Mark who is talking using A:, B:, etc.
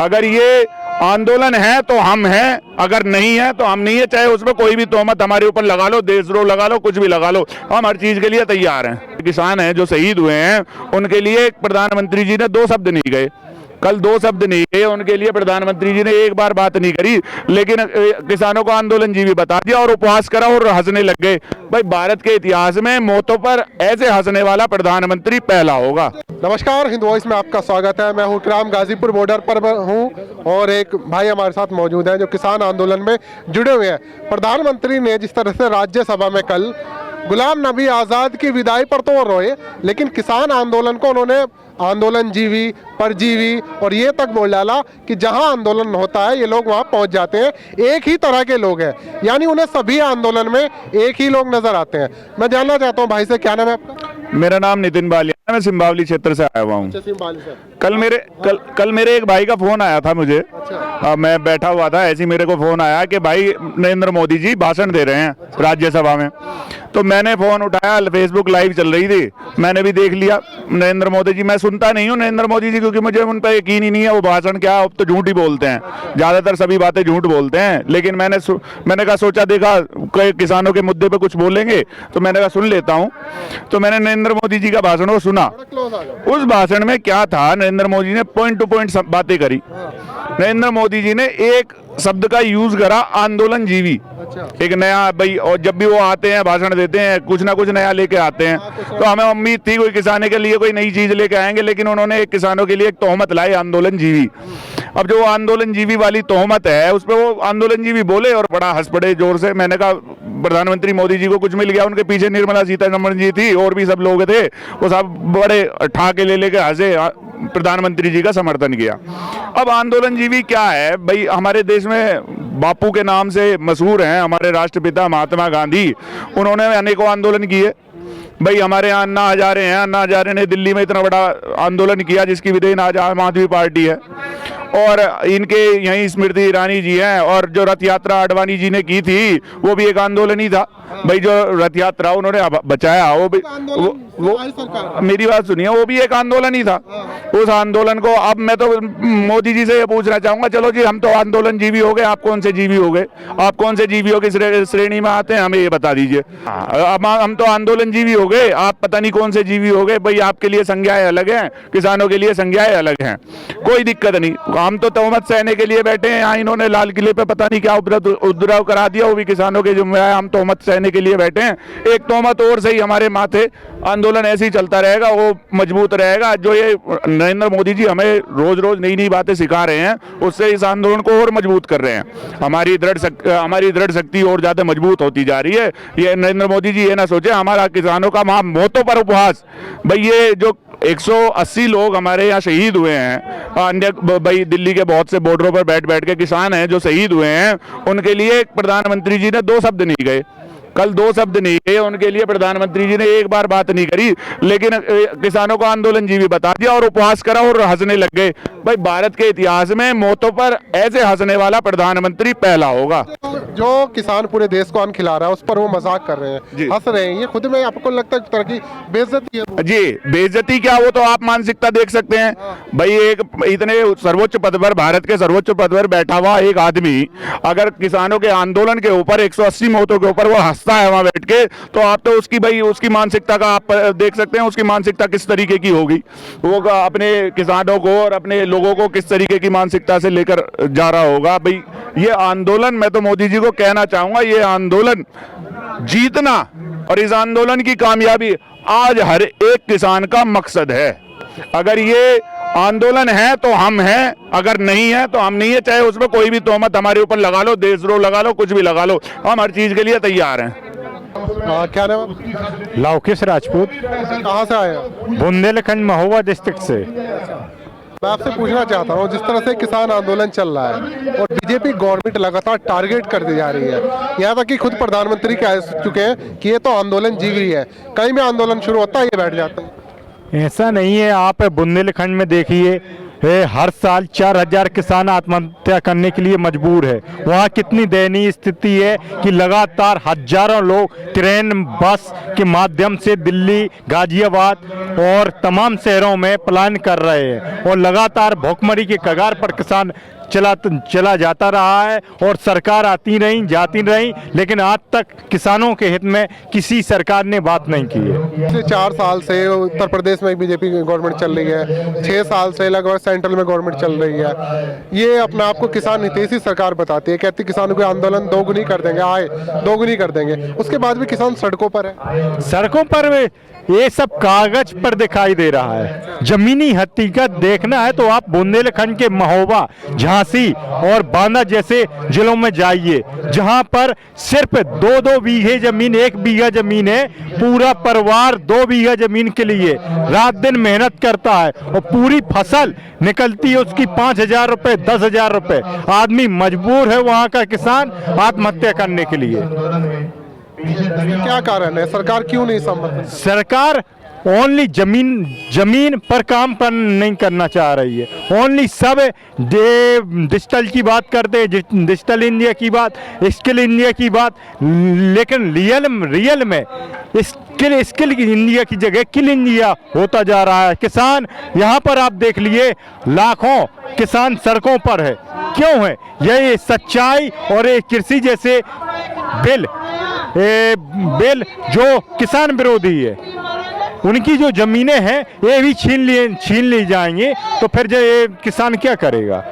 A: अगर ये आंदोलन है तो हम हैं, अगर नहीं है तो हम नहीं है। चाहे उसमें कोई भी तोहमत हमारे ऊपर लगा लो, देशद्रोह लगा लो, कुछ भी लगा लो, हम हर चीज के लिए तैयार हैं। किसान हैं जो शहीद हुए हैं, उनके लिए प्रधानमंत्री जी ने दो शब्द नहीं कहे, कल दो शब्द नहीं कहे उनके लिए। प्रधानमंत्री जी ने एक बार बात नहीं करी, लेकिन किसानों को आंदोलन जीवी बता दिया और उपवास करा और हंसने लग गए। भाई, भारत के इतिहास में मौतों पर ऐसे हंसने वाला प्रधानमंत्री पहला होगा।
B: नमस्कार, हिंद वॉइस में आपका स्वागत है। मैं हूं इकराम, गाजीपुर बॉर्डर पर हूं और एक भाई हमारे साथ मौजूद हैं जो किसान आंदोलन में जुड़े हुए हैं। प्रधानमंत्री ने जिस तरह से राज्यसभा में कल गुलाम नबी आज़ाद की विदाई पर तो रोए, लेकिन किसान आंदोलन को उन्होंने आंदोलन जीवी, परजीवी और ये तक बोल डाला कि जहां आंदोलन होता है ये लोग वहां पहुंच जाते हैं। एक ही तरह के लोग हैं, यानी उन्हें सभी आंदोलन में एक ही लोग नजर आते हैं। मैं जानना चाहता हूं भाई से, क्या नाम है आपका?
A: मेरा नाम नितिन बालिया है, मैं सिंबावली क्षेत्र से आया हुआ हूँ। कल मेरे एक भाई का फोन आया था मुझे। मैं बैठा हुआ था, ऐसे ही मेरे को फोन आया कि भाई नरेंद्र मोदी जी भाषण दे रहे हैं राज्यसभा में। तो मैंने फोन उठाया, फेसबुक लाइव चल रही थी, मैंने भी देख लिया। नरेंद्र मोदी जी, मैं सुनता नहीं हूँ नरेंद्र मोदी जी, क्योंकि मुझे उन पर यकीन ही नहीं है। वो भाषण क्या, अब तो झूठ ही बोलते हैं, ज्यादातर सभी बातें झूठ बोलते हैं। लेकिन मैंने कहा, सोचा देखा किसानों के मुद्दे पे कुछ बोलेंगे, तो मैंने कहा सुन लेता हूँ। तो मैंने नरेंद्र मोदी जी का भाषण वो सुना। उस भाषण में क्या था, नरेंद्र मोदी ने पॉइंट टू पॉइंट बातें करी। नरेंद्र मोदी जी ने एक शब्द का यूज करा, आंदोलन जीवी। एक नया भाई, और जब भी वो आते हैं भाषण देते हैं कुछ ना कुछ नया लेके आते हैं, तो हमें उम्मीद थी कोई किसानों के लिए कोई नई चीज लेके आएंगे, लेकिन उन्होंने एक किसानों के लिए एक तोहमत लाई, आंदोलन जीवी। अब जो आंदोलन जीवी वाली तोहमत है, उस पर वो आंदोलन जीवी बोले और बड़ा हंस पड़े जोर से। मैंने कहा प्रधानमंत्री मोदी जी को कुछ मिल गया, उनके पीछे निर्मला सीतारमण जी थी और भी सब लोग थे, वो सब बड़े ठाके ले लेके हंसे, प्रधानमंत्री जी का समर्थन किया। अब आंदोलन जीवी क्या है भाई, हमारे देश में बापू के नाम से मशहूर हैं हमारे राष्ट्रपिता महात्मा गांधी। उन्होंने अनेकों आंदोलन किए भाई। हमारे यहाँ अन्ना हजारे हैं, अन्ना हजारे ने दिल्ली में इतना बड़ा आंदोलन किया जिसकी विदेन आज आम आदमी पार्टी है, और इनके यहीं स्मृति ईरानी जी हैं। और जो रथ यात्रा आडवाणी जी ने की थी वो भी एक आंदोलन ही था भाई। जो रथ यात्रा उन्होंने बचाया वो भी वो मेरी बात सुनिए, वो भी एक आंदोलन ही था। उस आंदोलन को अब मैं तो मोदी जी से ये पूछना चाहूंगा, चलो जी हम तो आंदोलन जीवी हो गए, आप कौन से जीवी हो गए? आप कौन से जीवियों की श्रेणी में आते हैं, हमें ये बता दीजिए। अब हम तो आंदोलन जीवी हो गए, आप पता नहीं कौन से जीवी हो गए भाई। आपके लिए संज्ञाएं अलग हैं, किसानों के लिए संज्ञाएं अलग हैं, कोई दिक्कत नहीं। हम तो तोहमत सहने के लिए बैठे हैं यहाँ। इन्होंने लाल किले पे पता नहीं क्या उपद्रव करा दिया, वो भी किसानों के जिम्मेदार। हम तोहमत सहने के लिए बैठे हैं, एक तोहमत और सही हमारे माथे। आंदोलन ऐसे ही चलता रहेगा, वो मजबूत रहेगा। जो ये नरेंद्र मोदी जी हमें रोज रोज नई नई बातें सिखा रहे हैं, उससे इस आंदोलन को और मजबूत कर रहे हैं। हमारी दृढ़ शक्ति और ज्यादा मजबूत होती जा रही है। ये नरेंद्र मोदी जी ये ना सोचे हमारा किसानों का वहां मौतों पर उपवास। भाई, ये जो 180 लोग हमारे यहाँ शहीद हुए हैं, अन्य भाई दिल्ली के बहुत से बॉर्डरों पर बैठ बैठ के किसान हैं जो शहीद हुए हैं, उनके लिए प्रधानमंत्री जी ने दो शब्द नहीं कहे, कल दो शब्द नहीं कहे उनके लिए। प्रधानमंत्री जी ने एक बार बात नहीं करी, लेकिन किसानों को आंदोलन जीवी बता दिया और उपवास करा और हंसने लग गए। भाई, भारत के इतिहास में मौतों पर ऐसे हंसने वाला प्रधानमंत्री पहला होगा।
B: जो किसान पूरे देश को अन्न खिला रहा है उस पर वो मजाक कर रहे हैं, हंस रहे हैं, ये खुद में आपको लगता है तरह की बेइज्जती है?
A: जी, बेइज्जती क्या, वो तो आप मानसिकता देख सकते हैं भाई। एक इतने सर्वोच्च पद पर, भारत के सर्वोच्च पद पर बैठा हुआ एक आदमी अगर किसानों के आंदोलन के ऊपर 180 मौतों के ऊपर वो हंसता है वहां बैठ के, तो आप तो उसकी भाई उसकी मानसिकता का आप देख सकते हैं, उसकी मानसिकता किस तरीके की होगी। वो अपने किसानों को और अपने लोगों को किस तरीके की मानसिकता से लेकर जा रहा होगा। भाई, ये आंदोलन, मैं तो मोदी जी को कहना चाहूंगा, ये आंदोलन जीतना और इस आंदोलन की कामयाबी आज हर एक किसान का मकसद है। अगर ये आंदोलन है तो हम हैं, अगर नहीं है तो हम नहीं है। चाहे उसमें कोई भी तोहमत हमारे ऊपर लगा लो, देशद्रोह लगा लो, कुछ भी लगा लो, हम हर चीज के लिए तैयार हैं।
B: क्या नाम है?
C: लौकेश राजपूत।
B: कहाँ से आए?
C: बुंदेलखंड महोबा डिस्ट्रिक्ट से।
B: मैं आपसे पूछना चाहता हूँ, जिस तरह से किसान आंदोलन चल रहा है और बीजेपी गवर्नमेंट लगातार टारगेट करती जा रही है, यहाँ तक कि खुद प्रधानमंत्री कह चुके हैं कि ये तो आंदोलन जीवी है, कहीं भी आंदोलन शुरू होता है ये बैठ जाते हैं।
C: ऐसा नहीं है, आप बुंदेलखंड में देखिए, हर साल 4000 किसान आत्महत्या करने के लिए मजबूर है। वहाँ कितनी दयनीय स्थिति है कि लगातार हजारों लोग ट्रेन बस के माध्यम से दिल्ली, गाजियाबाद और तमाम शहरों में पलायन कर रहे हैं और लगातार भूखमरी के कगार पर किसान चला जाता रहा है और सरकार आती रही जाती रही, लेकिन आज तक किसानों के हित में किसी सरकार ने बात नहीं की है।
B: पिछले 4 साल से उत्तर प्रदेश में बीजेपी की गवर्नमेंट चल रही है, 6 साल से लगभग सेंट्रल में गवर्नमेंट चल रही है। ये अपने आप को किसान हितैषी सरकार बताती है, कहती किसानों के आंदोलन दोगुनी कर देंगे, आय दोगुनी कर देंगे, उसके बाद भी किसान सड़कों पर है।
C: सड़कों पर ये सब कागज पर दिखाई दे रहा है, जमीनी हकीकत देखना है तो आप बुंदेलखंड के महोबा, झांसी और बांदा जैसे जिलों में जाइए, जहां पर सिर्फ 2-2 बीघे जमीन, 1 बीघा जमीन है, पूरा परिवार 2 बीघा जमीन के लिए रात दिन मेहनत करता है और पूरी फसल निकलती है उसकी 5000 रुपए, 10,000 रुपए। आदमी मजबूर है वहां का किसान आत्महत्या करने के लिए।
B: क्या कारण है, सरकार क्यों नहीं सहमत?
C: सरकार ओनली जमीन पर काम नहीं करना चाह रही है। ओनली सब डिजिटल की बात करते हैं, डिजिटल इंडिया की बात, स्किल इंडिया की बात, लेकिन रियल में स्किल इंडिया की जगह किल इंडिया होता जा रहा है। किसान यहाँ पर आप देख लिए लाखों किसान सड़कों पर है, क्यों है? यही सच्चाई और ये कृषि जैसे बिल जो किसान विरोधी है, उनकी जो जमीनें हैं ये भी छीन ली जाएंगी, तो फिर ये किसान क्या करेगा?